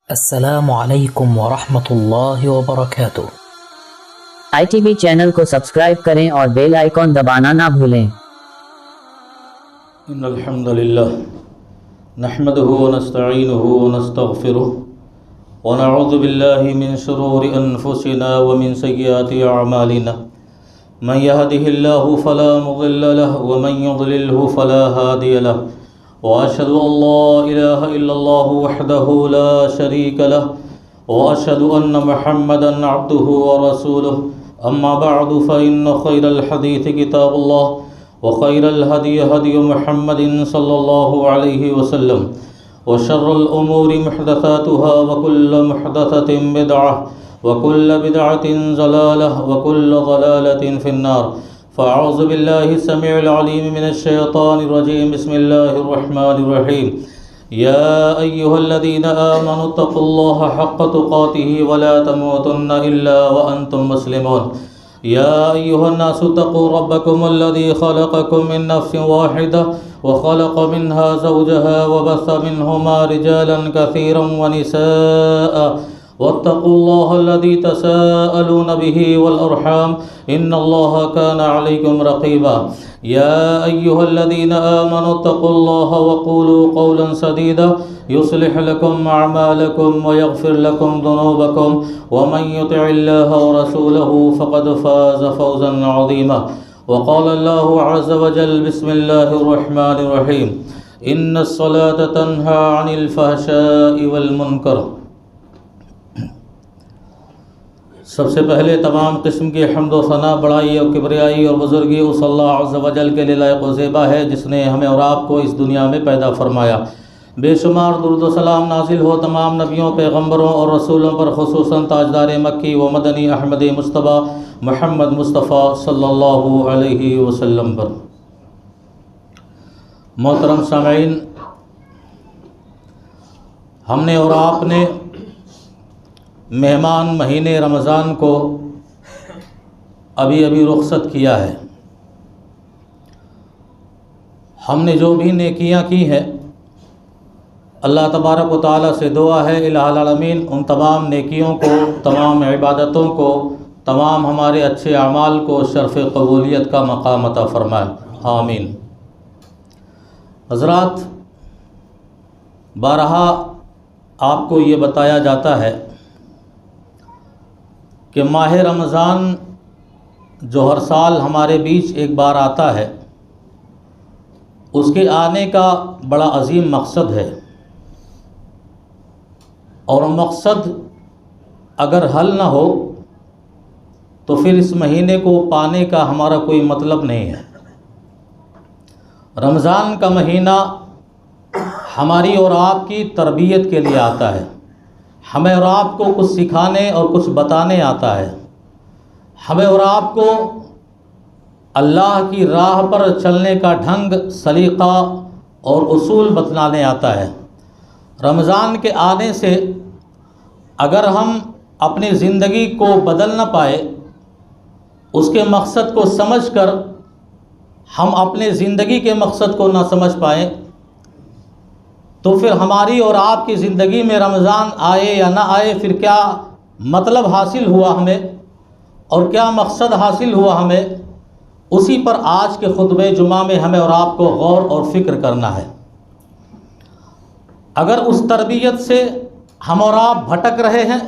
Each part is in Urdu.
السلام علیکم ورحمۃ اللہ وبرکاتہ۔ آئی ٹی وی چینل کو سبسکرائب کریں اور بیل آئیکن دبانا نہ بھولیں۔ ان الحمد للہ نحمده ونستعینه ونستغفره ونعوذ باللہ من شرور انفسنا ومن سیئات اعمالنا من يهده الله فلا مضل له ومن يضلله فلا هادي له واشهد ان لا اله الا الله وحده لا شريك له واشهد ان محمدا عبده ورسوله اما بعد فان خير الحديث كتاب الله وخير الهدي هدي محمد صلى الله عليه وسلم وشر الأمور محدثاتها وكل محدثة بدعة وكل بدعة ضلالة وكل ضلالة في النار فأعوذ بالله السميع العليم من الشيطان الرجيم بسم الله الرحمن الرحيم يا أيها الذين آمنوا اتقوا الله حق تقاته ولا تموتن إلا وأنتم مسلمون يا أيها الناس اتقوا ربكم الذي خلقكم من نفس واحدة وخلق منها زوجها وبث منهما رجالا كثيرا ونساء واتقوا الله الذي تساءلون به والأرحام إن الله كان عليكم رقيبا يا أيها الذين آمنوا اتقوا الله وقولوا قولا سديدا يصلح لكم أعمالكم ويغفر لكم ذنوبكم ومن يطع الله ورسوله فقد فاز فوزا عظيما وقال الله عز وجل بسم الله الرحمن الرحيم إن الصلاة تنهى عن الفحشاء والمنكر۔ سب سے پہلے تمام قسم کی حمد و ثنا، بڑائی اور کبریائی اور بزرگی اس اللہ عز و جل کے لیے لائق و زیبا ہے جس نے ہمیں اور آپ کو اس دنیا میں پیدا فرمایا۔ بے شمار درود و سلام نازل ہو تمام نبیوں، پیغمبروں اور رسولوں پر، خصوصاً تاجدار مکی و مدنی احمد مصطفیٰ محمد مصطفیٰ صلی اللہ علیہ وسلم پر۔ محترم سامعین، ہم نے اور آپ نے مہمان مہینے رمضان کو ابھی رخصت کیا ہے۔ ہم نے جو بھی نیکیاں کی ہیں، اللہ تبارک و تعالیٰ سے دعا ہے الہ العالمین ان تمام نیکیوں کو، تمام عبادتوں کو، تمام ہمارے اچھے اعمال کو شرف قبولیت کا مقام عطا فرمائے، آمین۔ حضرات، بارہا آپ کو یہ بتایا جاتا ہے کہ ماہ رمضان جو ہر سال ہمارے بیچ ایک بار آتا ہے، اس کے آنے کا بڑا عظیم مقصد ہے، اور مقصد اگر حل نہ ہو تو پھر اس مہینے کو پانے کا ہمارا کوئی مطلب نہیں ہے۔ رمضان کا مہینہ ہماری اور آپ کی تربیت کے لیے آتا ہے، ہمیں اور آپ کو کچھ سکھانے اور کچھ بتانے آتا ہے، ہمیں اور آپ کو اللہ کی راہ پر چلنے کا ڈھنگ، سلیقہ اور اصول بتلانے آتا ہے۔ رمضان کے آنے سے اگر ہم اپنی زندگی کو بدل نہ پائے، اس کے مقصد کو سمجھ کر ہم اپنے زندگی کے مقصد کو نہ سمجھ پائیں، تو پھر ہماری اور آپ کی زندگی میں رمضان آئے یا نہ آئے، پھر کیا مطلب حاصل ہوا ہمیں اور کیا مقصد حاصل ہوا ہمیں، اسی پر آج کے خطبہ جمعہ میں ہمیں اور آپ کو غور اور فکر کرنا ہے۔ اگر اس تربیت سے ہم اور آپ بھٹک رہے ہیں،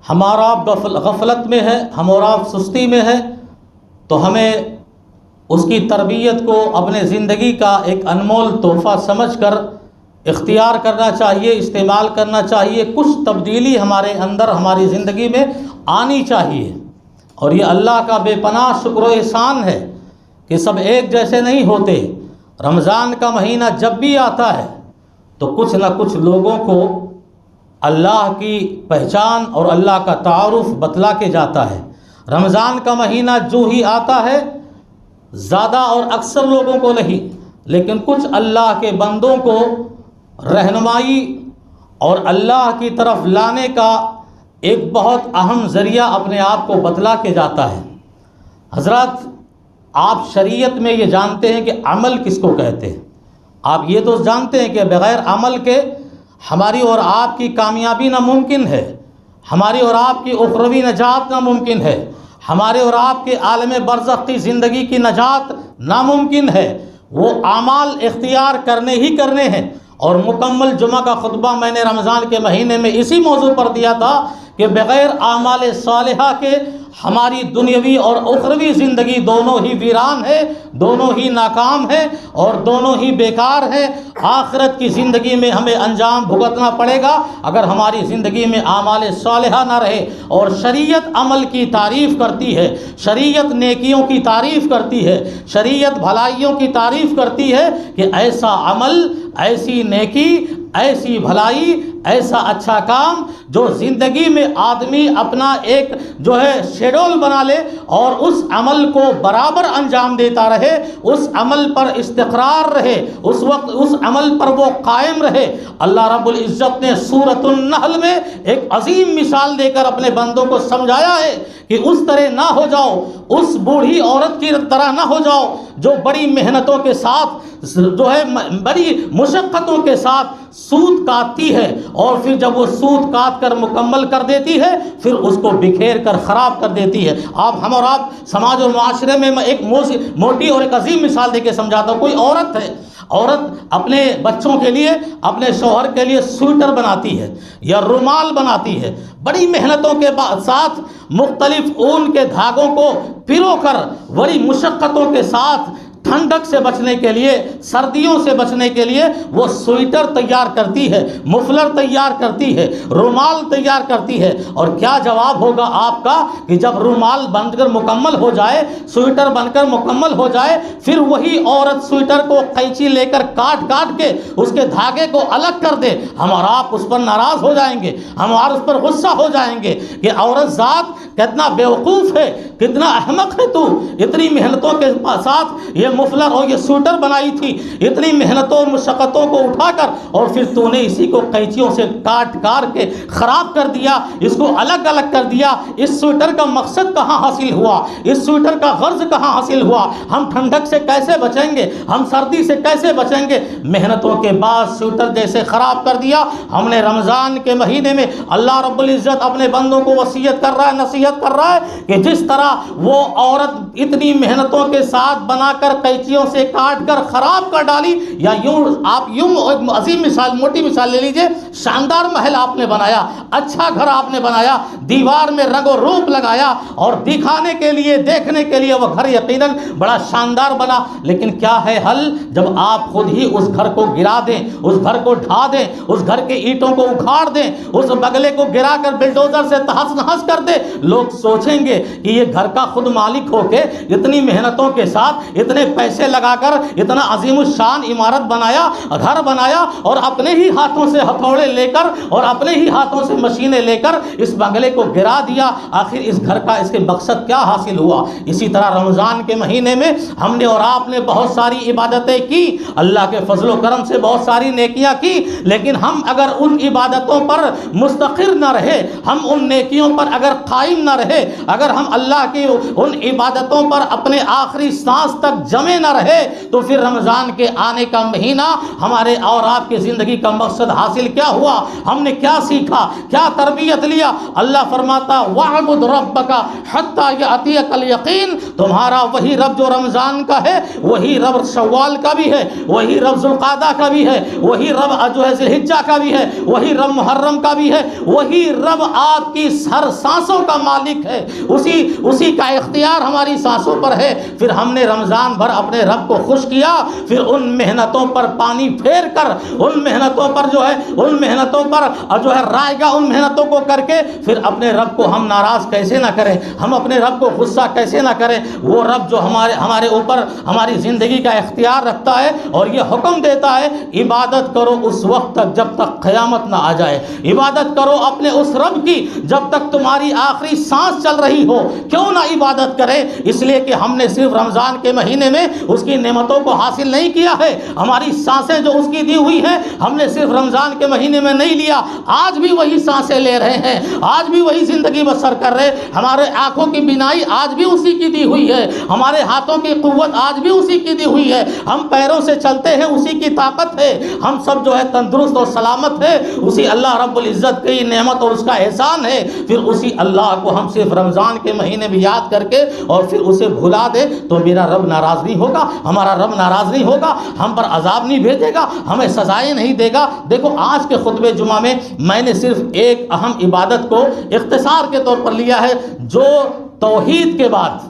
ہم اور آپ غفلت میں ہیں، ہم اور آپ سستی میں ہیں، تو ہمیں اس کی تربیت کو اپنے زندگی کا ایک انمول تحفہ سمجھ کر اختیار کرنا چاہیے، استعمال کرنا چاہیے۔ کچھ تبدیلی ہمارے اندر، ہماری زندگی میں آنی چاہیے، اور یہ اللہ کا بے پناہ شکر و احسان ہے کہ سب ایک جیسے نہیں ہوتے۔ رمضان کا مہینہ جب بھی آتا ہے تو کچھ نہ کچھ لوگوں کو اللہ کی پہچان اور اللہ کا تعارف بتلا کے جاتا ہے۔ رمضان کا مہینہ جو ہی آتا ہے، زیادہ اور اکثر لوگوں کو نہیں، لیکن کچھ اللہ کے بندوں کو رہنمائی اور اللہ کی طرف لانے کا ایک بہت اہم ذریعہ اپنے آپ کو بتلا کے جاتا ہے۔ حضرات، آپ شریعت میں یہ جانتے ہیں کہ عمل کس کو کہتے ہیں؟ آپ یہ تو جانتے ہیں کہ بغیر عمل کے ہماری اور آپ کی کامیابی ناممکن ہے، ہماری اور آپ کی اخروی نجات ناممکن ہے، ہمارے اور آپ کے عالم برزخ کی زندگی کی نجات ناممکن ہے۔ وہ اعمال اختیار کرنے ہی کرنے ہیں۔ اور مکمل جمعہ کا خطبہ میں نے رمضان کے مہینے میں اسی موضوع پر دیا تھا کہ بغیر اعمال صالحہ کے ہماری دنیاوی اور اخروی زندگی دونوں ہی ویران ہے، دونوں ہی ناکام ہے اور دونوں ہی بیکار ہے۔ آخرت کی زندگی میں ہمیں انجام بھگتنا پڑے گا اگر ہماری زندگی میں اعمال صالحہ نہ رہے۔ اور شریعت عمل کی تعریف کرتی ہے، شریعت نیکیوں کی تعریف کرتی ہے، شریعت بھلائیوں کی تعریف کرتی ہے کہ ایسا عمل، ایسی نیکی، ایسی بھلائی، ایسا اچھا کام جو زندگی میں آدمی اپنا ایک جو ہے شیڈول بنا لے اور اس عمل کو برابر انجام دیتا رہے، اس عمل پر استقرار رہے، اس وقت اس عمل پر وہ قائم رہے۔ اللہ رب العزت نے سورۃ النحل میں ایک عظیم مثال دے کر اپنے بندوں کو سمجھایا ہے کہ اس طرح نہ ہو جاؤ، اس بوڑھی عورت کی طرح نہ ہو جاؤ جو بڑی محنتوں کے ساتھ جو ہے بڑی مشقتوں کے ساتھ سود کاٹتی ہے، اور پھر جب وہ سود کاٹ کر مکمل کر دیتی ہے پھر اس کو بکھیر کر خراب کر دیتی ہے۔ ہم اور آپ سماج اور معاشرے میں ایک موٹی اور ایک عظیم مثال دے کے سمجھاتا ہوں۔ کوئی عورت ہے، عورت اپنے بچوں کے لیے، اپنے شوہر کے لیے سویٹر بناتی ہے یا رومال بناتی ہے، بڑی محنتوں کے ساتھ مختلف اون کے دھاگوں کو پرو کر بڑی مشقتوں کے ساتھ ٹھنڈک سے بچنے کے لیے، سردیوں سے بچنے کے لیے وہ سویٹر تیار کرتی ہے، مفلر تیار کرتی ہے، رومال تیار کرتی ہے۔ اور کیا جواب ہوگا آپ کا کہ جب رومال بن کر مکمل ہو جائے، سویٹر بن کر مکمل ہو جائے، پھر وہی عورت سویٹر کو قینچی لے کر کاٹ کے اس کے دھاگے کو الگ کر دے، ہم اور آپ اس پر ناراض ہو جائیں گے، ہم اور اس پر غصہ ہو جائیں گے کہ عورت ذات کتنا بیوقوف ہے، کتنا احمق ہے تو، اتنی محنتوں کے ساتھ یہ مفلر اور یہ سویٹر بنائی تھی، اتنی محنتوں اور مشقتوں کو اٹھا کر، اور پھر تو نے اسی کو قینچیوں سے کاٹ کے خراب کر دیا، اس کو الگ کر دیا۔ اس سویٹر کا مقصد کہاں حاصل ہوا؟ اس سویٹر کا غرض کہاں حاصل ہوا؟ ہم ٹھنڈک سے کیسے بچیں گے؟ ہم سردی سے کیسے بچیں گے؟ محنتوں کے بعد سویٹر جیسے خراب کر دیا۔ ہم نے رمضان کے مہینے میں اللہ رب العزت اپنے بندوں کو وصیت کر رہا ہے، نصیحت کر رہا ہے کہ جس طرح وہ عورت اتنی محنتوں کے ساتھ بنا کر قینچیوں سے کاٹ کر خراب کر ڈالی، یا آپ عظیم مثال، موٹی مثال لے لیجئے، شاندار محل آپ نے بنایا، اچھا گھر آپ نے بنایا، دیوار میں رنگ و روپ لگایا اور دکھانے کے لیے، دیکھنے کے لیے وہ گھر یقیناً بڑا شاندار بنا، لیکن کیا ہے حل؟ جب آپ خود ہی اس گھر کو گرا دیں، اس گھر کو ڈھا دیں، اس گھر کے اینٹوں کو اکھاڑ دیں، اس بگلے کو گرا کر بلڈوزر سے تہس نہس کر دیں، لوگ سوچیں گے کہ یہ گھر کا خود مالک ہو کے اتنی محنتوں کے ساتھ، اتنے پیسے لگا کر اتنا عظیم الشان عمارت بنایا، گھر بنایا، اور اپنے ہی ہاتھوں سے ہتھوڑے لے کر اور اپنے ہی ہاتھوں سے مشینیں لے کر اس بنگلے کو گرا دیا۔ آخر اس گھر کا، اس کے مقصد کیا حاصل ہوا؟ اسی طرح رمضان کے مہینے میں ہم نے اور آپ نے بہت ساری عبادتیں کی، اللہ کے فضل و کرم سے بہت ساری نیکیاں کی، لیکن ہم اگر ان عبادتوں پر مستقر نہ رہے، ہم ان نیکیوں پر اگر قائم نہ رہے، اگر ہم اللہ کی ان عبادتوں پر اپنے آخری سانس تک جمے نہ رہے، تو پھر رمضان کے آنے کا مہینہ ہمارے اور آپ کی زندگی کا مقصد حاصل کیا ہوا؟ ہم نے کیا سیکھا، کیا تربیت لیا؟ اللہ فرماتا وَاعْبُدْ رَبَّكَ حَتَّى يَأْتِيَكَ الْيَقِينُ، تمہارا وہی رب جو رمضان کا ہے، وہی رب شوال کا بھی ہے، وہی رب ذوالقعدہ کا بھی ہے، وہی رب جو ہے ذی الحجہ کا بھی ہے، وہی رب محرم کا بھی ہے، وہی رب آپ کی ہر سانسوں کا مالک ہے، اسی کا اختیار ہماری سانسوں پر ہے۔ پھر ہم نے رمضان بھر اپنے رب کو خوش کیا، پھر ان محنتوں پر پانی پھیر کر، ان محنتوں پر رائے گا، ان محنتوں کو کر کے پھر اپنے رب کو ہم ناراض کیسے نہ کریں، ہم اپنے رب کو غصہ کیسے نہ کریں؟ وہ رب جو ہمارے اوپر ہماری زندگی کا اختیار رکھتا ہے اور یہ حکم دیتا ہے عبادت کرو اس وقت تک جب تک قیامت نہ آ جائے، عبادت کرو اپنے اس رب کی جب تک تمہاری آخری سانس چل رہی ہو۔ کیوں نہ عبادت کرے؟ اس لیے کہ ہم نے صرف رمضان کے مہینے میں میں اس کی نعمتوں کو حاصل نہیں کیا ہے. ہماری سانسیں جو اس کی دی ہوئی ہیں ہم نے صرف رمضان کے مہینے میں نہیں لیا, آج بھی وہی سانسیں لے رہے ہیں, آج بھی وہی زندگی بسر کر رہے. ہمارے آنکھوں کی بینائی آج بھی اسی کی دی ہوئی ہے, ہمارے ہاتھوں کی قوت آج بھی اسی کی دی ہوئی ہے, ہم پیروں سے چلتے ہیں اسی کی طاقت ہے, ہم سب جو ہے تندرست اور سلامت ہے, اسی اللہ رب العزت کی نعمت اور اس کا احسان ہے. پھر اسی اللہ کو ہم صرف رمضان کے مہینے میں یاد کر کے اور پھر اسے بھلا دے تو میرا رب ناراض نہیں ہوگا, ہمارا رب ناراض نہیں ہوگا, ہم پر عذاب نہیں بھیجے گا, ہمیں سزائیں نہیں دے گا. دیکھو آج کے خطبہ جمعہ میں نے صرف ایک اہم عبادت کو اختصار کے طور پر لیا ہے, جو توحید کے بعد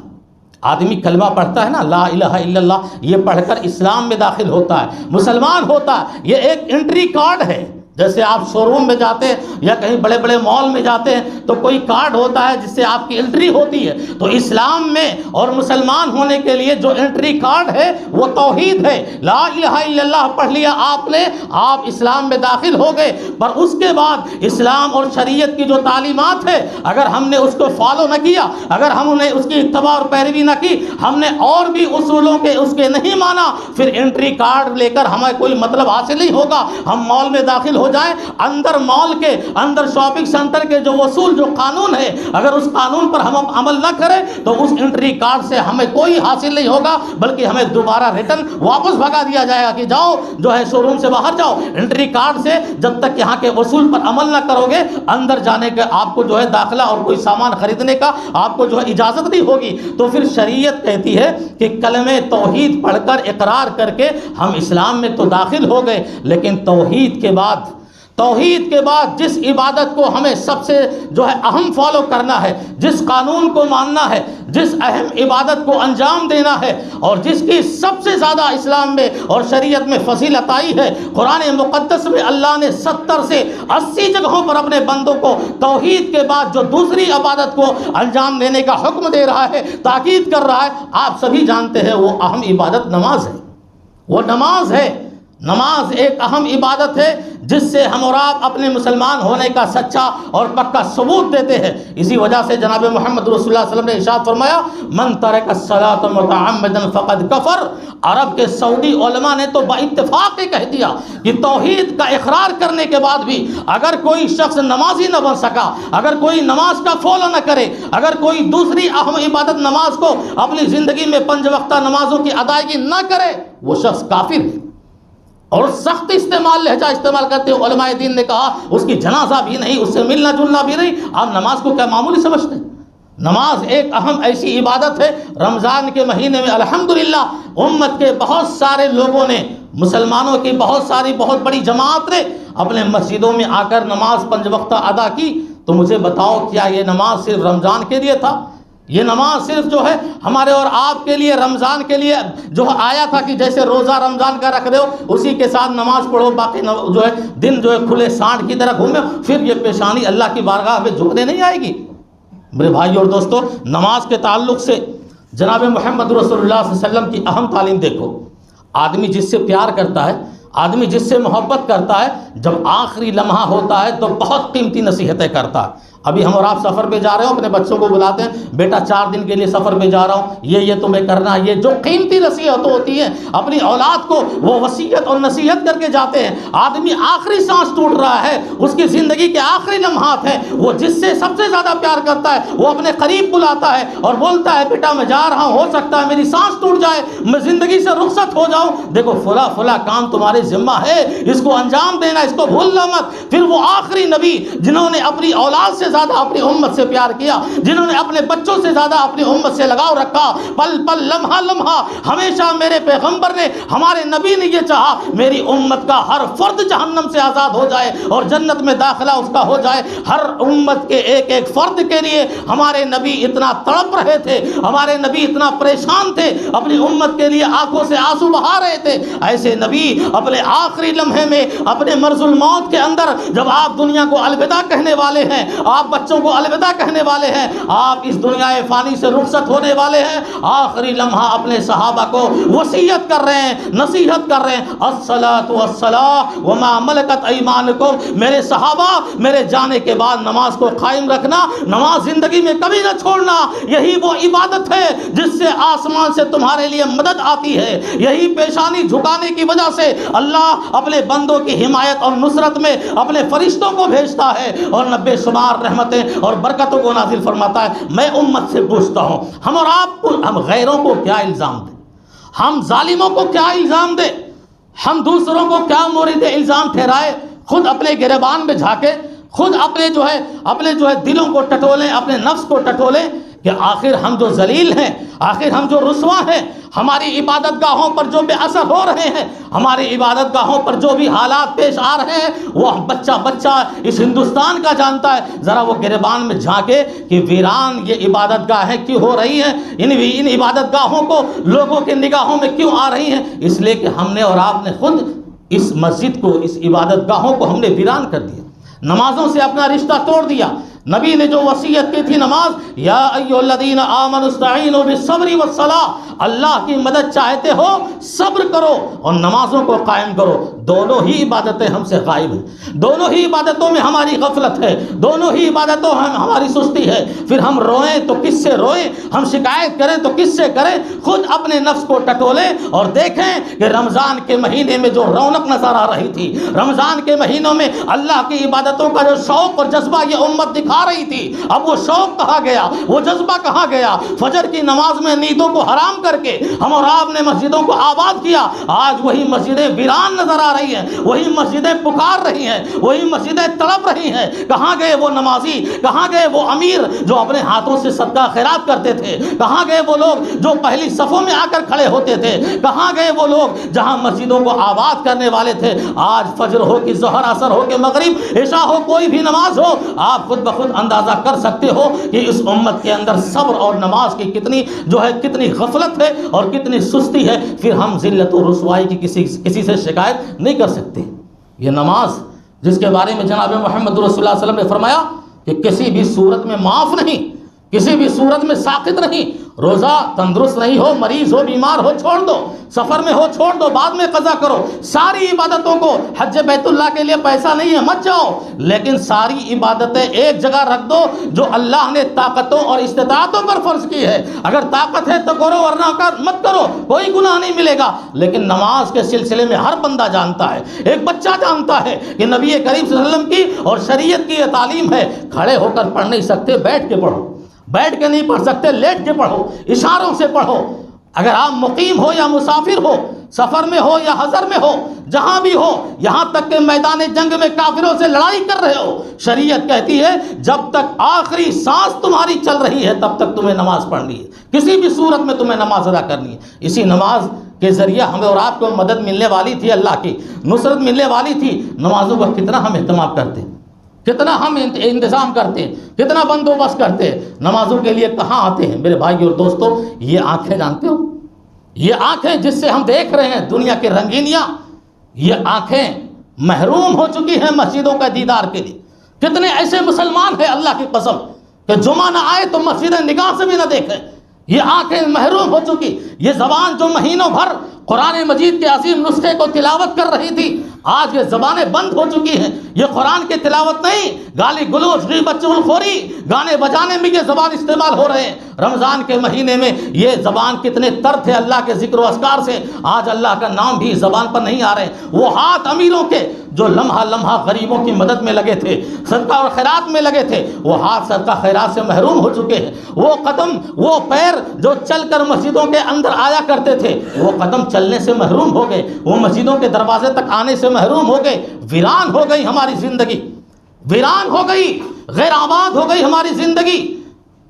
آدمی کلمہ پڑھتا ہے نا, لا الہ الا اللہ, یہ پڑھ کر اسلام میں داخل ہوتا ہے, مسلمان ہوتا ہے. یہ ایک انٹری کارڈ ہے. جیسے آپ شو روم میں جاتے ہیں یا کہیں بڑے بڑے مال میں جاتے ہیں تو کوئی کارڈ ہوتا ہے جس سے آپ کی انٹری ہوتی ہے. تو اسلام میں اور مسلمان ہونے کے لیے جو انٹری کارڈ ہے وہ توحید ہے. لا الہ الا اللہ پڑھ لیا آپ نے, آپ اسلام میں داخل ہو گئے. پر اس کے بعد اسلام اور شریعت کی جو تعلیمات ہے اگر ہم نے اس کو فالو نہ کیا, اگر ہم نے اس کی اتباع اور پیروی نہ کی, ہم نے اور بھی اصولوں کے اس کے نہیں مانا, پھر انٹری کارڈ لے کر ہمیں کوئی مطلب حاصل نہیں ہوگا. ہم مال میں داخل ہو جائیں, اندر مال کے اندر شاپنگ سینٹر کے جو اصول جو قانون ہے اگر اس قانون پر ہم عمل نہ کریں تو اس انٹری کارڈ سے ہمیں کوئی حاصل نہیں ہوگا, بلکہ ہمیں دوبارہ ریٹرن واپس بھگا دیا جائے گا کہ جاؤ جو ہے شو روم سے باہر جاؤ. انٹری کارڈ سے جب تک یہاں کے اصول پر عمل نہ کرو گے اندر جانے کے آپ کو جو ہے داخلہ اور کوئی سامان خریدنے کا آپ کو جو ہے اجازت نہیں ہوگی. تو پھر شریعت کہتی ہے کہ کلمہ توحید پڑھ کر اقرار کر کے ہم اسلام میں تو داخل ہو گئے, لیکن توحید کے بعد جس عبادت کو ہمیں سب سے جو ہے اہم فالو کرنا ہے, جس قانون کو ماننا ہے, جس اہم عبادت کو انجام دینا ہے اور جس کی سب سے زیادہ اسلام میں اور شریعت میں فضیلت آئی ہے, قرآن مقدس میں اللہ نے 70 سے 80 جگہوں پر اپنے بندوں کو توحید کے بعد جو دوسری عبادت کو انجام دینے کا حکم دے رہا ہے, تاکید کر رہا ہے. آپ سبھی جانتے ہیں وہ اہم عبادت نماز ہے, وہ نماز ہے. نماز ایک اہم عبادت ہے جس سے ہم اور آپ اپنے مسلمان ہونے کا سچا اور پکا ثبوت دیتے ہیں. اسی وجہ سے جناب محمد رسول اللہ صلی اللہ علیہ وسلم نے ارشاد فرمایا, من ترک الصلاۃ متعمدا فقد کفر. عرب کے سعودی علماء نے تو باتفاق ہی کہہ دیا کہ توحید کا اقرار کرنے کے بعد بھی اگر کوئی شخص نمازی نہ بن سکا, اگر کوئی نماز کا فالو نہ کرے, اگر کوئی دوسری اہم عبادت نماز کو اپنی زندگی میں 5 وقتہ نمازوں کی ادائیگی نہ کرے, وہ شخص کافر ہے. اور سخت لہجہ استعمال کرتے ہوئے علماء دین نے کہا اس کی جنازہ بھی نہیں, اس سے ملنا جلنا بھی نہیں. آپ نماز کو کیا معمولی سمجھتے ہیں؟ نماز ایک اہم ایسی عبادت ہے. رمضان کے مہینے میں الحمدللہ امت کے بہت سارے لوگوں نے, مسلمانوں کی بہت بڑی جماعت نے اپنے مسجدوں میں آ کر نماز 5 وقتہ ادا کی. تو مجھے بتاؤ کیا یہ نماز صرف رمضان کے لیے تھا؟ یہ نماز صرف جو ہے ہمارے اور آپ کے لیے رمضان کے لیے جو آیا تھا کہ جیسے روزہ رمضان کا رکھ دو اسی کے ساتھ نماز پڑھو, باقی جو ہے دن جو ہے کھلے سانڈ کی طرح گھومے, پھر یہ پیشانی اللہ کی بارگاہ میں جھکنے نہیں آئے گی؟ میرے بھائی اور دوستو, نماز کے تعلق سے جناب محمد رسول اللہ صلی اللہ علیہ وسلم کی اہم تعلیم دیکھو. آدمی جس سے پیار کرتا ہے, آدمی جس سے محبت کرتا ہے, جب آخری لمحہ ہوتا ہے تو بہت قیمتی نصیحتیں کرتا ہے. ابھی ہم اور آپ سفر پہ جا رہے ہوں, اپنے بچوں کو بلاتے ہیں, بیٹا 4 دن کے لیے سفر پہ جا رہا ہوں, یہ تمہیں کرنا, یہ جو قیمتی نصیحت ہوتی ہیں اپنی اولاد کو وہ وصیت اور نصیحت کر کے جاتے ہیں. آدمی آخری سانس ٹوٹ رہا ہے, اس کی زندگی کے آخری لمحات ہیں, وہ جس سے سب سے زیادہ پیار کرتا ہے وہ اپنے قریب بلاتا ہے اور بولتا ہے بیٹا میں جا رہا ہوں, ہو سکتا ہے میری سانس ٹوٹ جائے, میں زندگی سے رخصت ہو جاؤں, دیکھو فلاں کام تمہارے ذمہ ہے, اس کو انجام دینا, اس کو بھولنا مت. پھر وہ آخری نبی جنہوں نے اپنی اولاد سے زیادہ اپنی امت سے پیار کیا, جنہوں نے اپنے بچوں سے زیادہ اپنی امت سے لگاؤ رکھا, پل پل لمحہ ہمیشہ میرے پیغمبر نے, ہمارے نبی نے یہ چاہا میری امت کا ہر فرد جہنم سے آزاد ہو جائے اور جنت میں داخلہ اس کا ہو جائے. ہر امت کے ایک فرد کے لیے ہمارے نبی اتنا تڑپ رہے تھے, ہمارے نبی اتنا پریشان تھے, اپنی امت کے لیے آنکھوں سے آنسو بہا رہے تھے. ایسے نبی اپنے آخری لمحے میں, اپنے مرض الموت کے اندر, جب آپ دنیا کو الوداع کہنے والے ہیں, آپ بچوں کو الوداع کہنے والے ہیں، آپ اس دنیا فانی سے رخصت ہونے والے ہیں، آخری لمحہ اپنے صحابہ کو وصیت کر رہے ہیں، نصیحت کر رہے ہیں، الصلاۃ والصلاۃ وما ملکت ایمانکم، میرے صحابہ میرے جانے کے بعد نماز کو قائم رکھنا، نماز زندگی میں کبھی نہ چھوڑنا، یہی وہ عبادت ہے جس سے آسمان سے تمہارے لیے مدد آتی ہے، یہی پیشانی جھکانے کی وجہ سے اللہ اپنے بندوں کی حمایت اور نصرت میں اپنے فرشتوں کو بھیجتا ہے اور نبے شمار رحمتیں اور برکتوں کو نازل فرماتا ہے۔ میں امت سے پوچھتا ہوں، ہم اور آپ کو، ہم غیروں کو کیا الزام دیں؟ ہم ظالموں کو کیا الزام دیں؟ ہم دوسروں کو کیا مورد الزام ٹھہرائے؟ خود اپنے گریبان میں جھانکے، خود اپنے جو ہے دلوں کو ٹٹولیں، اپنے نفس کو ٹٹولیں کہ آخر ہم جو ذلیل ہیں، آخر ہم جو رسوا ہیں، ہماری عبادت گاہوں پر جو بے اثر ہو رہے ہیں، ہماری عبادت گاہوں پر جو بھی حالات پیش آ رہے ہیں، وہ بچہ اس ہندوستان کا جانتا ہے۔ ذرا وہ گریبان میں جھانکے کہ ویران یہ عبادت گاہیں کیوں ہو رہی ہیں، ان عبادت گاہوں کو لوگوں کے نگاہوں میں کیوں آ رہی ہیں؟ اس لیے کہ ہم نے اور آپ نے خود اس مسجد کو، اس عبادت گاہوں کو ہم نے ویران کر دیا، نمازوں سے اپنا رشتہ توڑ دیا۔ نبی نے جو وصیت کی تھی نماز، یا ایھا الذین آمنوا استعینوا بالصبر والصلاۃ، اللہ کی مدد چاہتے ہو صبر کرو اور نمازوں کو قائم کرو۔ دونوں ہی عبادتیں ہم سے غائب ہیں، دونوں ہی عبادتوں میں ہماری غفلت ہے، دونوں ہی عبادتوں میں ہماری سستی ہے۔ پھر ہم روئیں تو کس سے روئیں، ہم شکایت کریں تو کس سے کریں؟ خود اپنے نفس کو ٹٹولیں اور دیکھیں کہ رمضان کے مہینے میں جو رونق نظر آ رہی تھی، رمضان کے مہینوں میں اللہ کی عبادتوں کا جو شوق اور جذبہ یہ امت دکھا رہی تھی، اب وہ شوق کہاں گیا، وہ جذبہ کہاں گیا؟ فجر کی نماز میں نیندوں کو حرام کر کے ہم اور آپ نے مسجدوں کو آباد کیا، آج وہی مسجدیں ویران نظر آ رہی ہیں، وہی مسجدیں پکار رہی ہیں، وہی مسجدیں تڑپ رہی ہیں۔ کہاں گئے وہ نمازی، کہاں گئے وہ امیر جو اپنے ہاتھوں سے صدقہ خیرات کرتے تھے؟ کہاں گئے وہ لوگ جو پہلی صفوں میں آ کر کھڑے ہوتے تھے؟ کہاں گئے وہ لوگ جہاں مسجدوں کو آباد کرنے والے تھے؟ آج فجر ہو کہ ظہر، عصر ہو کہ مغرب، عشاء ہو، کوئی بھی نماز ہو، آپ خود بخود اندازہ کر سکتے ہو کہ اس امت کے اندر صبر اور نماز کی کتنی غفلت ہے اور کتنی سستی ہے۔ پھر ہم ذلت و رسوائی کی کسی سے شکایت نہیں کر سکتے۔ یہ نماز جس کے بارے میں جناب محمد رسول اللہ صلی اللہ علیہ وسلم نے فرمایا کہ کسی بھی صورت میں معاف نہیں، کسی بھی صورت میں ساقط نہیں۔ روزہ تندرست نہیں ہو، مریض ہو، بیمار ہو، چھوڑ دو، سفر میں ہو چھوڑ دو، بعد میں قضا کرو۔ ساری عبادتوں کو، حج بیت اللہ کے لیے پیسہ نہیں ہے مت جاؤ، لیکن ساری عبادتیں ایک جگہ رکھ دو جو اللہ نے طاقتوں اور استطاعتوں پر فرض کی ہے۔ اگر طاقت ہے تو کرو ورنہ مت کرو، کوئی گناہ نہیں ملے گا۔ لیکن نماز کے سلسلے میں ہر بندہ جانتا ہے، ایک بچہ جانتا ہے کہ نبی کریم صلی اللہ علیہ وسلم کی اور شریعت کی یہ تعلیم ہے، کھڑے ہو کر پڑھ نہیں سکتے، بیٹھ کے پڑھو، بیٹھ کے نہیں پڑھ سکتے، لیٹ کے پڑھو، اشاروں سے پڑھو۔ اگر آپ مقیم ہو یا مسافر ہو، سفر میں ہو یا حضر میں ہو، جہاں بھی ہو، یہاں تک کہ میدان جنگ میں کافروں سے لڑائی کر رہے ہو، شریعت کہتی ہے جب تک آخری سانس تمہاری چل رہی ہے تب تک تمہیں نماز پڑھنی ہے، کسی بھی صورت میں تمہیں نماز ادا کرنی ہے۔ اسی نماز کے ذریعہ ہمیں اور آپ کو مدد ملنے والی تھی، اللہ کی نصرت ملنے والی تھی۔ نمازوں کا کتنا ہم اہتمام کرتے ہیں، کتنا ہم انتظام کرتے ہیں، کتنا بندوبست کرتے ہیں، نمازوں کے لیے کہاں آتے ہیں؟ میرے بھائی اور دوستو، یہ آنکھیں جانتے ہو، یہ آنکھیں جس سے ہم دیکھ رہے ہیں دنیا کے رنگینیاں، یہ آنکھیں محروم ہو چکی ہیں مسجدوں کا دیدار کے لیے۔ کتنے ایسے مسلمان ہیں اللہ کی قسم کہ جمعہ نہ آئے تو مسجدیں نگاہ سے بھی نہ دیکھیں، یہ آنکھیں محروم ہو چکی۔ یہ زبان جو مہینوں بھر قرآن مجید کے عظیم نسخے کو تلاوت کر رہی تھی، آج یہ زبانیں بند ہو چکی ہیں۔ یہ قرآن کی تلاوت نہیں، گالی گلوچ، غیبت، چغلخوری، گانے بجانے میں یہ زبان استعمال ہو رہے ہیں۔ رمضان کے مہینے میں یہ زبان کتنے تر تھے اللہ کے ذکر و اذکار سے، آج اللہ کا نام بھی زبان پر نہیں آ رہے ہیں۔ وہ ہاتھ امیروں کے جو لمحہ لمحہ غریبوں کی مدد میں لگے تھے، صدقہ اور خیرات میں لگے تھے، وہ ہاتھ صدقہ خیرات سے محروم ہو چکے ہیں۔ وہ قدم، وہ پیر جو چل کر مسجدوں کے اندر آیا کرتے تھے، وہ قدم چلنے سے محروم ہو گئے، وہ مسجدوں کے دروازے تک آنے سے محروم ہو گئے۔ ویران ہو گئی ہماری زندگی، ویران ہو گئی، غیر آباد ہو گئی ہماری زندگی۔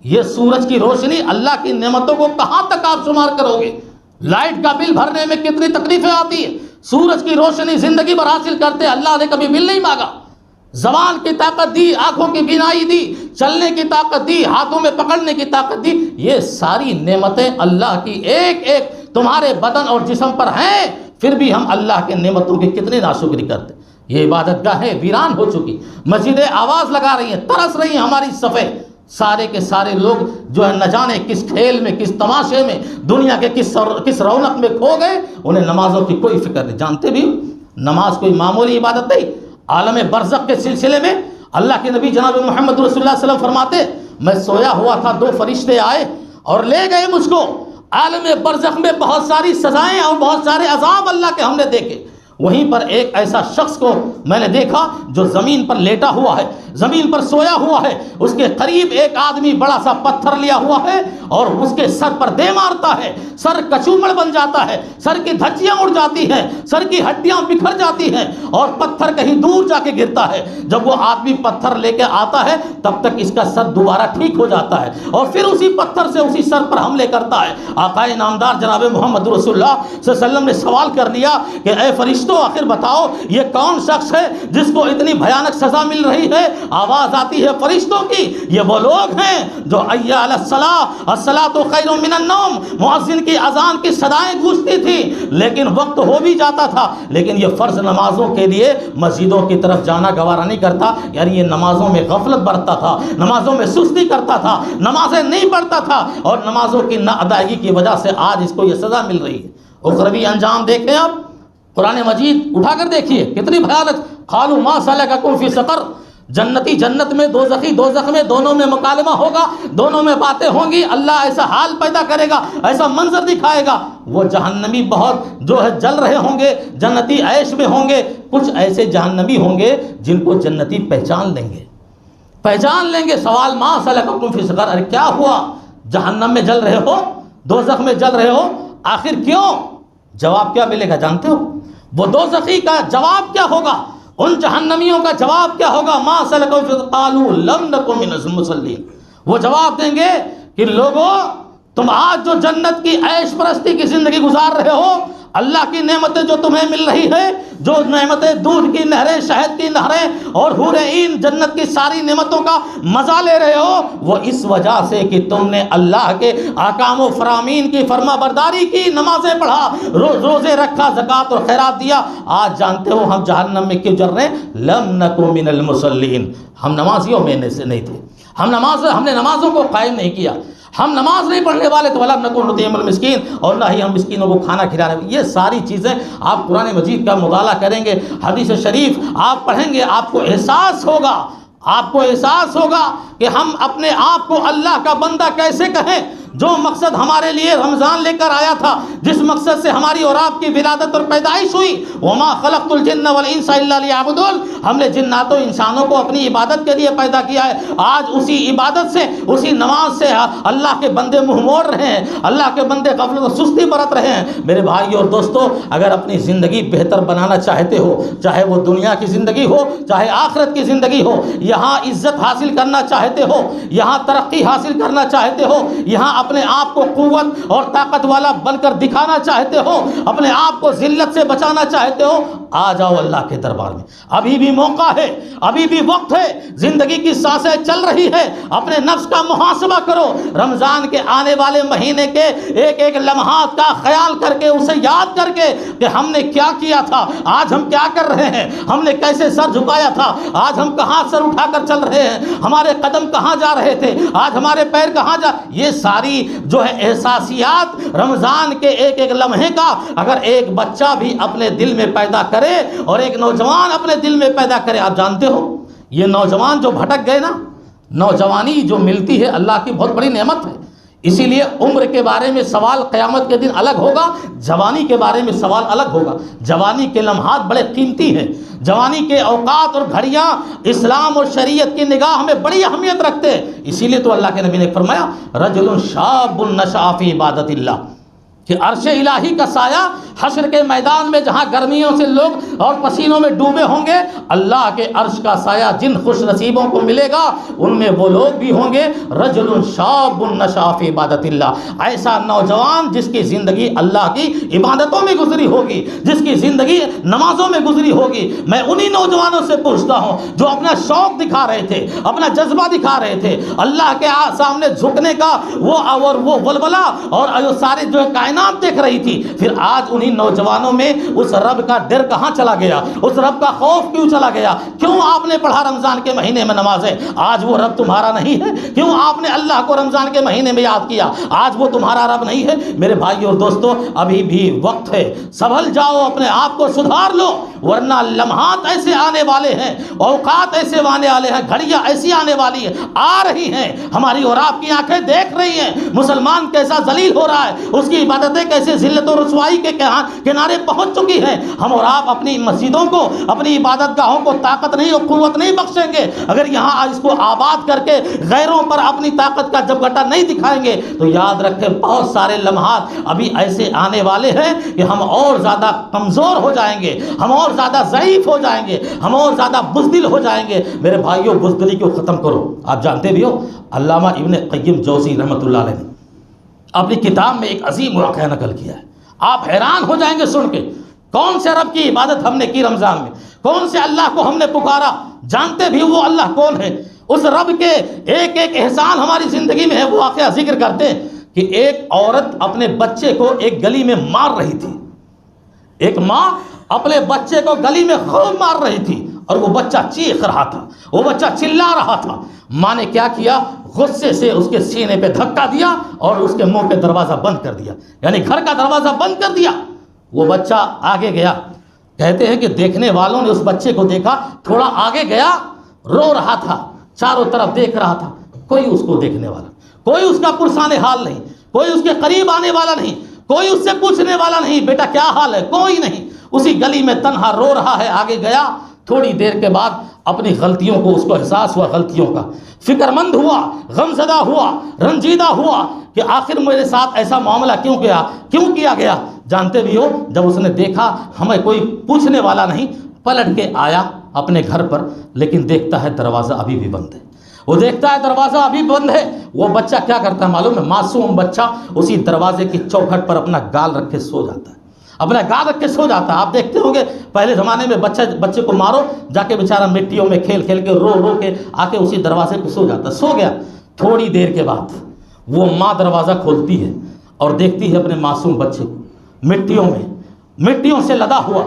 یہ سورج کی روشنی، اللہ کی نعمتوں کو کہاں تک آپ شمار کرو گے؟ لائٹ کا بل بھرنے میں کتنی تکلیفیں آتی ہیں، سورج کی روشنی زندگی بھر حاصل کرتے، اللہ نے کبھی بل نہیں مانگا۔ زبان کی طاقت دی، آنکھوں کی بینائی دی، چلنے کی طاقت دی، ہاتھوں میں پکڑنے کی طاقت دی، یہ ساری نعمتیں اللہ کی ایک ایک تمہارے بدن اور جسم پر ہیں، پھر بھی ہم اللہ کے نعمتوں کی کتنی ناشکری کرتے۔ یہ عبادت گاہیں ویران ہو چکی، مسجدیں آواز لگا رہی ہیں، ترس رہی ہیں ہماری صفیں، سارے کے سارے لوگ جو ہے نہ جانے کس کھیل میں، کس تماشے میں، دنیا کے کس رونق میں کھو گئے، انہیں نمازوں کی کوئی فکر نہیں۔ جانتے بھی نماز کوئی معمولی عبادت نہیں۔ عالم برزخ کے سلسلے میں اللہ کے نبی جناب محمد رسول اللہ صلی اللہ علیہ وسلم فرماتے، میں سویا ہوا تھا، 2 فرشتے آئے اور لے گئے مجھ کو۔ عالم برزخ میں بہت ساری سزائیں اور بہت سارے عذاب اللہ کے ہم نے دیکھے، وہیں پر ایک ایسا شخص کو میں نے دیکھا جو زمین پر لیٹا ہوا ہے، زمین پر سویا ہوا ہے، اس کے قریب ایک آدمی بڑا سا پتھر لیا ہوا ہے اور اس کے سر پر دے مارتا ہے، سر کچومڑ بن جاتا ہے، سر کی دھجیاں اڑ جاتی ہیں، سر کی ہڈیاں بکھر جاتی ہیں اور پتھر کہیں دور جا کے گرتا ہے۔ جب وہ آدمی پتھر لے کے آتا ہے تب تک اس کا سر دوبارہ ٹھیک ہو جاتا ہے اور پھر اسی پتھر سے اسی سر پر حملے کرتا ہے۔ آقا نامدار جناب محمد رسول اللہ صلی اللہ علیہ وسلم نے سوال کر لیا کہ اے فرشتوں، آخر بتاؤ یہ کون شخص ہے جس کو اتنی بھیانک سزا مل رہی ہے؟ آواز آتی ہے فرشتوں کی، یہ وہ لوگ ہیں جو حی علی الصلاۃ، الصلاۃ خیر من النوم، مؤذن کی اذان کی صدائیں گونجتی تھی لیکن وقت ہو بھی جاتا تھا، لیکن یہ فرض نمازوں کے لیے مسجدوں کی طرف جانا گوارا نہیں کرتا، یعنی یہ نمازوں میں غفلت برتتا تھا، نمازوں میں سستی کرتا تھا، نمازیں نہیں پڑھتا تھا اور نمازوں کی نہ ادائیگی کی وجہ سے آج اس کو یہ سزا مل رہی ہے۔ اخروی انجام دیکھیں آپ، قرآن مجید اٹھا کر دیکھیے کتنی بھیانک، قالوا ما سلککم فی سقر، جنتی جنت میں، دوزخی دوزخ میں، دونوں میں مکالمہ ہوگا، دونوں میں باتیں ہوں گی، اللہ ایسا حال پیدا کرے گا، ایسا منظر دکھائے گا، وہ جہنمی بہت جو ہے جل رہے ہوں گے، جنتی عیش میں ہوں گے، کچھ ایسے جہنمی ہوں گے جن کو جنتی پہچان لیں گے۔ سوال ما سلککم فی سقر، ارے کیا ہوا، جہنم میں جل رہے ہو، دوزخ میں جل رہے ہو، آخر کیوں؟ جواب کیا ملے گا جانتے ہو؟ وہ دوزخی کا جواب کیا ہوگا، ان جہنمیوں کا جواب کیا ہوگا؟ ما سلککم فی سقر قالوا لم نک من المصلین، وہ جواب دیں گے کہ لوگوں تم آج جو جنت کی عیش پرستی کی زندگی گزار رہے ہو، اللہ کی نعمتیں جو تمہیں مل رہی ہے، جو نعمتیں دودھ کی نہریں، شہد کی نہریں اور حور عین، جنت کی ساری نعمتوں کا مزہ لے رہے ہو، وہ اس وجہ سے کہ تم نے اللہ کے احکام و فرامین کی فرما برداری کی، نمازیں پڑھا، روزے رکھا، زکوٰۃ اور خیرات دیا۔ آج جانتے ہو ہم جہنم میں کیوں جل رہے ہیں؟ لم نکو من المصلین، ہم نمازیوں میں سے نہیں تھے، ہم نے نمازوں کو قائم نہیں کیا، ہم نماز نہیں پڑھنے والے تو وَلَمْ نَكُنْ نُطْعِمُ الْمِسْكِينَ، اور نہ ہی ہم مسکینوں کو کھانا کھلا رہے ہیں۔ یہ ساری چیزیں آپ قرآن مجید کا مطالعہ کریں گے، حدیث شریف آپ پڑھیں گے، آپ کو احساس ہوگا کہ ہم اپنے آپ کو اللہ کا بندہ کیسے کہیں۔ جو مقصد ہمارے لیے رمضان لے کر آیا تھا، جس مقصد سے ہماری اور آپ کی ولادت اور پیدائش ہوئی، وَمَا خَلَقْتُ الْجِنَّ وَالْإِنسَ إِلَّا لِيَعْبُدُونِ، ہم نے جنات و انسانوں کو اپنی عبادت کے لیے پیدا کیا ہے۔ آج اسی عبادت سے، اسی نماز سے اللہ کے بندے منہ موڑ رہے ہیں، اللہ کے بندے غفلت و سستی برت رہے ہیں۔ میرے بھائی اور دوستو، اگر اپنی زندگی بہتر بنانا چاہتے ہو، چاہے وہ دنیا کی زندگی ہو، چاہے آخرت کی زندگی ہو، یہاں عزت حاصل کرنا چاہتے ہو، یہاں ترقی حاصل کرنا چاہتے ہو، یہاں اپنے آپ کو قوت اور طاقت والا بن کر دکھانا چاہتے ہو، اپنے آپ کو ذلت سے بچانا چاہتے ہو، آ جاؤ اللہ کے دربار میں، ابھی بھی موقع ہے، ابھی بھی وقت ہے، زندگی کی سانسیں چل رہی ہے، اپنے نفس کا محاسبہ کرو، رمضان کے آنے والے مہینے کے ایک ایک لمحات کا خیال کر کے، اسے یاد کر کے کہ ہم نے کیا کیا تھا، آج ہم کیا کر رہے ہیں، ہم نے کیسے سر جھکایا تھا، آج ہم کہاں سر اٹھا کر چل رہے ہیں، ہمارے قدم کہاں جا رہے تھے، آج ہمارے پیر کہاں یہ ساری جو ہے احساسیات رمضان کے ایک ایک لمحے کا اگر ایک بچہ بھی اپنے دل میں پیدا کرے اور ایک نوجوان اپنے دل میں پیدا کرے، آپ جانتے ہو یہ نوجوان جو بھٹک گئے نا، نوجوانی جو ملتی ہے اللہ کی بہت بڑی نعمت ہے، اسی لیے عمر کے بارے میں سوال قیامت کے دن الگ ہوگا، جوانی کے بارے میں سوال الگ ہوگا۔ جوانی کے لمحات بڑے قیمتی ہیں، جوانی کے اوقات اور گھڑیاں اسلام اور شریعت کی نگاہ میں بڑی اہمیت رکھتے ہیں، اسی لیے تو اللہ کے نبی نے فرمایا رجل شاب نشأ فی عبادت اللہ، کہ عرش الہی کا سایہ حشر کے میدان میں جہاں گرمیوں سے لوگ اور پسینوں میں ڈوبے ہوں گے، اللہ کے عرش کا سایہ جن خوش نصیبوں کو ملے گا ان میں وہ لوگ بھی ہوں گے رجل شاب نشأ فی عبادت اللہ، ایسا نوجوان جس کی زندگی اللہ کی عبادتوں میں گزری ہوگی، جس کی زندگی نمازوں میں گزری ہوگی۔ میں انہی نوجوانوں سے پوچھتا ہوں جو اپنا شوق دکھا رہے تھے، اپنا جذبہ دکھا رہے تھے، اللہ کے سامنے جھکنے کا وہ ولولہ اور سارے جو ہے کائنات کائنات دیکھ رہی تھی، پھر آج انہی نوجوانوں میں اس رب کا ڈر کہاں چلا گیا؟ اس رب کا خوف کیوں چلا گیا؟ کیوں آپ نے پڑھا رمضان کے مہینے میں نمازیں، آج وہ رب تمہارا نہیں ہے؟ کیوں آپ نے اللہ کو رمضان کے مہینے میں یاد کیا، آج وہ تمہارا رب نہیں ہے؟ میرے بھائیو اور دوستو، ابھی بھی وقت ہے، سنبھل جاؤ، اپنے آپ کو سدھار لو، ورنہ لمحات ایسے آنے والے ہیں، اوقات ایسے آنے والے ہیں، گھڑیاں ایسی آنے والی ہیں، آ رہی ہیں، ہماری اور آپ کی آنکھیں دیکھ رہی ہیں مسلمان کیسا ذلیل ہو رہا ہے، اس کی عبادتیں کیسے ذلت و رسوائی کے کنارے پہنچ چکی ہیں۔ ہم اور آپ اپنی مسجدوں کو، اپنی عبادت گاہوں کو طاقت نہیں اور قوت نہیں بخشیں گے اگر یہاں اس کو آباد کر کے غیروں پر اپنی طاقت کا جبگٹا نہیں دکھائیں گے تو یاد رکھیں بہت سارے لمحات ابھی ایسے آنے والے ہیں کہ ہم اور زیادہ کمزور ہو جائیں گے، ہم اور زیادہ ضعیف ہو جائیں گے، ہم اور زیادہ بزدل ہو جائیں گے۔ میرے بھائیوں، بزدلی کو ختم کرو۔ آپ جانتے بھی ہو علامہ ابن قیم جوزی رحمۃ اللہ علیہ نے اپنی کتاب میں ایک عظیم واقعہ نقل کیا ہے، آپ حیران ہو جائیں گے سن کے۔ کون سے رب کی عبادت ہم نے کی رمضان میں، کون سے اللہ کو ہم نے پکارا، جانتے بھی وہ اللہ کون ہے؟ اس رب کے ایک ایک احسان ہماری زندگی میں ہے۔ وہ واقعہ ذکر کرتے ہیں کہ ایک عورت اپنے بچے کو ایک گلی میں مار رہی تھی، ایک ماں اپنے بچے کو گلی میں خوب مار رہی تھی اور وہ بچہ چیخ رہا تھا، وہ بچہ چلا رہا تھا۔ ماں نے کیا کیا؟ غصے سے اس کے سینے پہ دھکا دیا اور اس کے منہ پہ دروازہ بند کر دیا، یعنی گھر کا دروازہ بند کر دیا۔ وہ بچہ آگے گیا، کہتے ہیں کہ دیکھنے والوں نے اس بچے کو دیکھا، تھوڑا آگے گیا، رو رہا تھا، چاروں طرف دیکھ رہا تھا، کوئی اس کو دیکھنے والا، کوئی اس کا پرسان حال نہیں، کوئی اس کے قریب آنے والا نہیں، کوئی اس سے پوچھنے والا نہیں، بیٹا کیا حال ہے، کوئی نہیں۔ اسی گلی میں تنہا رو رہا ہے، آگے گیا، تھوڑی دیر کے بعد اپنی غلطیوں کو، اس کو احساس ہوا غلطیوں کا، فکر مند ہوا، غمزدہ ہوا، رنجیدہ ہوا کہ آخر میرے ساتھ ایسا معاملہ کیوں کیا گیا؟ جانتے بھی ہو، جب اس نے دیکھا ہمیں کوئی پوچھنے والا نہیں، پلٹ کے آیا اپنے گھر پر، لیکن دیکھتا ہے دروازہ ابھی بھی بند ہے۔ وہ دیکھتا ہے دروازہ ابھی بند ہے۔ وہ بچہ کیا کرتا ہے معلوم ہے؟ معصوم بچہ اسی دروازے کی چوکھٹ پر اپنا گال رکھ کے سو جاتا ہے، اپنا گال رکھ کے سو جاتا ہے۔ آپ دیکھتے ہوں گے پہلے زمانے میں بچے کو مارو، جا کے بیچارہ مٹیوں میں کھیل کھیل کے رو کے آ کے اسی دروازے پہ سو جاتا، سو گیا۔ تھوڑی دیر کے بعد وہ ماں دروازہ کھولتی ہے اور دیکھتی ہے اپنے معصوم بچے کو مٹیوں سے لدا ہوا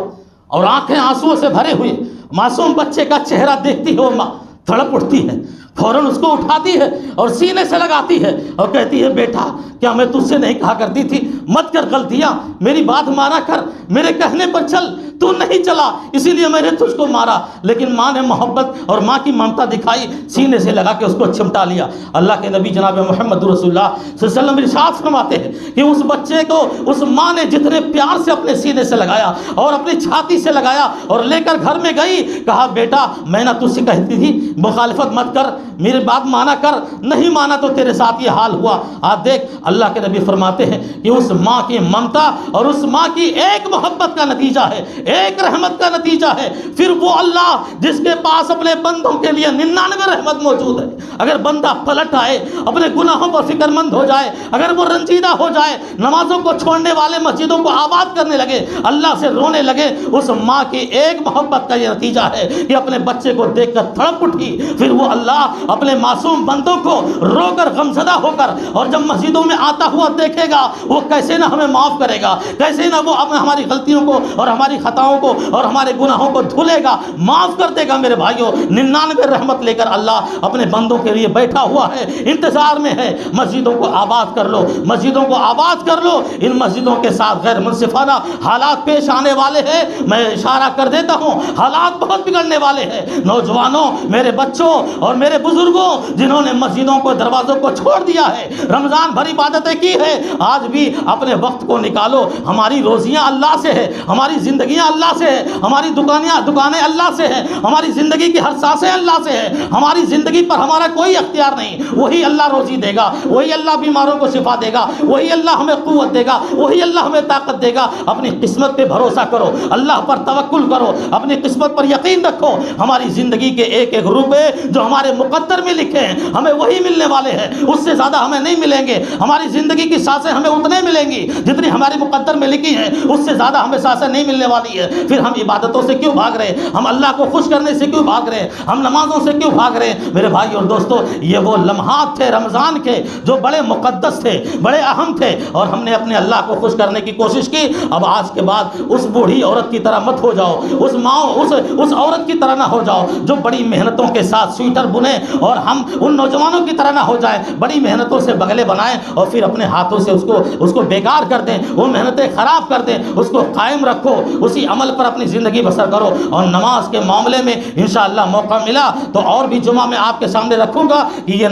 اور آنکھیں آنسوؤں سے بھرے ہوئے معصوم بچے کا چہرہ دیکھتی ہے، وہ ماں تڑپ اٹھتی ہے، فوراً اس کو اٹھاتی ہے اور سینے سے لگاتی ہے اور کہتی ہے بیٹا کیا میں تجھ سے نہیں کہا کرتی تھی مت کر غلطیاں، میری بات مانا کر، میرے کہنے پر چل، تو نہیں چلا اسی لیے میں نے تجھ کو مارا۔ لیکن ماں نے محبت اور ماں کی ممتا دکھائی، سینے سے لگا کے اس کو چمٹا لیا۔ اللہ کے نبی جناب محمد رسول اللہ صلی اللہ علیہ وسلم ارشاد فرماتے ہیں کہ اس بچے کو اس ماں نے جتنے پیار سے اپنے سینے سے لگایا اور اپنی چھاتی سے لگایا اور لے کر گھر میں گئی، کہا بیٹا میں نہ تجھ سے کہتی تھی مخالفت مت کر، میری بات مانا کر، نہیں مانا تو تیرے ساتھ یہ حال ہوا۔ آپ دیکھ اللہ کے نبی فرماتے ہیں کہ اس ماں کی ممتا اور اس ماں کی ایک محبت کا نتیجہ ہے، ایک رحمت کا نتیجہ ہے۔ پھر وہ اللہ جس کے پاس اپنے بندوں کے لیے 99 رحمت موجود ہے، اگر بندہ پلٹ آئے، اپنے گناہوں پر فکر مند ہو جائے، اگر وہ رنجیدہ ہو جائے، نمازوں کو چھوڑنے والے مسجدوں کو آباد کرنے لگے، اللہ سے رونے لگے، اس ماں کی ایک محبت کا یہ نتیجہ ہے کہ اپنے بچے کو دیکھ کر تڑپ اٹھی۔ پھر وہ اللہ اپنے معصوم بندوں کو رو کر غمزدہ ہو کر اور جب مسجدوں میں آتا ہوا دیکھے گا، وہ کیسے نہ ہمیں معاف کرے گا، کیسے نہ وہ ہماری غلطیوں کو اور ہماری خطاؤں کو اور ہمارے گناہوں کو دھلے گا، معاف کر دے گا۔ میرے بھائیوں 99 رحمت لے کر اللہ اپنے بندوں کے لیے بیٹھا ہوا ہے، انتظار میں ہے۔ مسجدوں کو آباد کر لو، مسجدوں کو آباد کر لو۔ ان مسجدوں کے ساتھ غیر منصفانہ حالات پیش آنے والے ہیں، میں اشارہ کر دیتا ہوں، حالات بہت بگڑنے والے ہیں۔ نوجوانوں، میرے بچوں اور میرے بزرگوں جنہوں نے مسجدوں کو دروازوں کو چھوڑ دیا ہے، رمضان بھر عبادتیں کی ہے، آج بھی اپنے وقت کو نکالو۔ ہماری روزیاں اللہ سے ہے، ہماری زندگیاں اللہ سے ہے، ہماری دکانیں اللہ سے ہیں، ہماری زندگی کی ہر سانسیں اللہ سے ہے، ہماری زندگی پر ہمارا کوئی اختیار نہیں۔ وہی اللہ روزی دے گا، وہی اللہ بیماروں کو شفا دے گا، وہی اللہ ہمیں قوت دے گا، وہی اللہ ہمیں طاقت دے گا۔ اپنی قسمت پہ بھروسہ کرو، اللہ پر توکل کرو، اپنی قسمت پر یقین رکھو۔ ہماری زندگی کے ایک ایک روپے جو ہمارے مقدر میں لکھے ہیں ہمیں وہی ملنے والے ہیں، اس سے زیادہ ہمیں نہیں ملیں گے۔ ہماری زندگی کی سانسیں ہمیں اتنے ملیں گی جتنی ہماری مقدر میں لکھی ہیں، اس سے زیادہ ہمیں سانسیں نہیں ملنے والی رہی ہے، پھر ہم عبادتوں سے کیوں بھاگ رہے ہیں؟ ہم اللہ کو خوش کرنے سے کیوں بھاگ رہے ہیں؟ ہم نمازوں سے کیوں بھاگ رہے ہیں؟ میرے بھائی اور دوستو، یہ وہ لمحات تھے رمضان کے جو بڑے مقدس تھے، بڑے اہم تھے، اور ہم نے اپنے اللہ کو خوش کرنے کی کوشش کی۔ اب آج کے بعد اس بوڑھی عورت کی طرح مت ہو جاؤ، اس ماں اس عورت کی طرح نہ ہو جاؤ جو بڑی محنتوں کے ساتھ سویٹر بنے، اور ہم ان نوجوانوں کی طرح نہ ہو جائیں بڑی محنتوں سے بغلے بنائیں اور پھر اپنے ہاتھوں سے اس کو بیکار کر دیں، وہ محنتیں خراب کر دیں۔ اس کو قائم رکھو، اسی عمل پر اپنی زندگی بسر کرو۔ اور نماز کے معاملے میں انشاءاللہ موقع ملا تو اور بھی جمعہ میں آپ کے سامنے رکھوں گا کہ یہ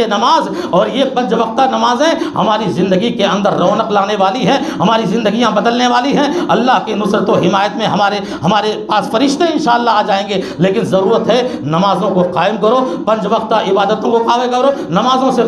نماز اور یہ 5 وقتہ نمازیں ہماری زندگی کے اندر رونق لانے والی ہیں، ہماری زندگیاں بدلنے والی ہیں۔ اللہ کی نصرت و حمایت میں ہمارے پاس فرشتے انشاءاللہ آ جائیں گے، لیکن ضرورت ہے نمازوں کو قائم کرو، 5 وقتہ عبادتوں کو قائم کرو۔ نمازوں سے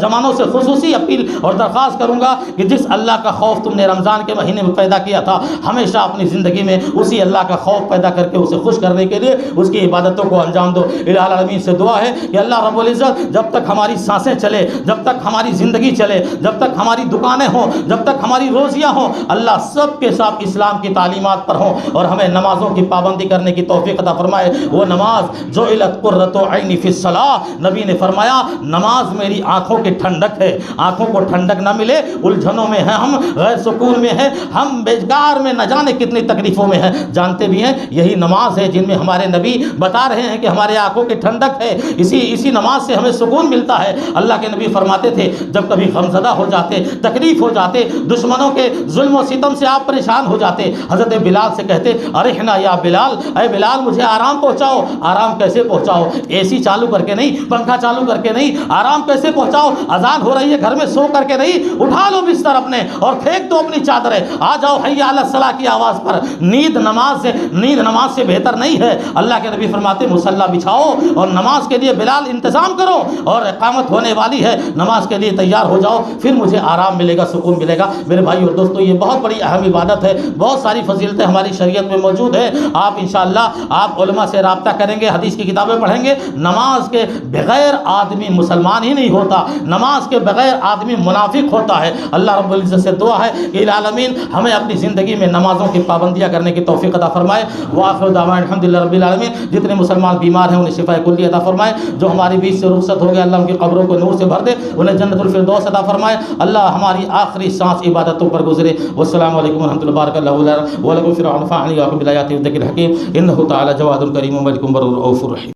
جوانوں سے خصوصی اپیل اور درخواست کروں گا کہ جس اللہ کا خوف تم نے رمضان کے مہینے میں پیدا کیا تھا، ہمیشہ اپنی زندگی میں اسی اللہ کا خوف پیدا کر کے اسے خوش کرنے کے لیے اس کی عبادتوں کو انجام دو۔ الہ العالمین سے دعا ہے کہ اللہ رب العزت جب تک ہماری سانسیں چلے، جب تک ہماری زندگی چلے، جب تک ہماری دکانیں ہوں، جب تک ہماری روزیاں ہوں، اللہ سب کے ساتھ اسلام کی تعلیمات پر ہوں اور ہمیں نمازوں کی پابندی کرنے کی توفیق عطا فرمائے۔ وہ نماز جو جعلت قرۃ عینی فی الصلاۃ، نبی نے فرمایا نماز میری آنکھوں کی ٹھنڈک ہے۔ آنکھوں کو ٹھنڈک نہ ملے، الجھنوں میں ہیں ہم، غیر سکون میں ہیں ہم، بیکار میں نہ جانے کتنی تکلیفوں میں ہیں، جانتے بھی ہیں یہی نماز ہے جن میں ہمارے نبی بتا رہے ہیں کہ ہمارے آنکھوں کی ٹھنڈک ہے، اسی نماز سے ہمیں سکون ملتا ہے۔ اللہ کے نبی فرماتے تھے جب کبھی غمزدہ ہو جاتے، تکلیف ہو جاتے، دشمنوں کے ظلم و ستم سے آپ پریشان ہو جاتے، حضرت بلال سے کہتے ارحنا یا بلال، اے بلال مجھے آرام پہنچاؤ۔ آرام کیسے پہنچاؤ؟ اے سی چالو کر کے نہیں، پنکھا چالو کر کے نہیں، آرام کیسے پہنچاؤ؟ اذان ہو رہی ہے گھر میں سو کر کے نہیں، اٹھا لو بستر اپنے اور پھینک دو اپنی چادریں، آ جاؤ حی علی الصلاۃ کی آواز پر۔ نیند نماز سے بہتر نہیں ہے۔ اللہ کے نبی فرماتے مصلی بچھاؤ اور نماز کے لیے بلال انتظام کرو، اور اقامت ہونے والی ہے، نماز کے لیے تیار ہو جاؤ، پھر مجھے آرام ملے گا، سکون ملے گا۔ میرے بھائی اور دوستو، یہ بہت بڑی اہم عبادت ہے، بہت ساری فضیلتیں ہماری شریعت میں موجود ہے۔ آپ انشاءاللہ آپ علماء سے رابطہ کریں گے، حدیث کی کتابیں پڑھیں گے، نماز کے بغیر آدمی مسلمان ہی نہیں ہوتا، نماز کے بغیر آدمی منافق ہوتا ہے۔ اللہ رب العزت سے دعا ہے کہ العالمین ہمیں اپنی زندگی میں نمازوں کی پابندیاں کرنے کی توفیق عطا فرمائے۔ وآخر دعوانا الحمدللہ رب العالمین۔ جتنے مسلمان بیمار ہیں انہیں شفاء کلی عطا فرمائے، جو ہماری بیچ سے رخصت ہو گئے اللہ ان کی قبروں کو نور سے بھر دے، انہیں جنت الفردوس عطا فرمائے۔ اللہ ہماری آخری سانس عبادتوں پر گزرے۔ والسلام علیکم ورحمۃ اللہ بارک اللہ ولکم فی القرآن فاعلی بالآیات والذکر الحکیم انہ تعالی جواد کریم مجید بر رؤوف رحیم۔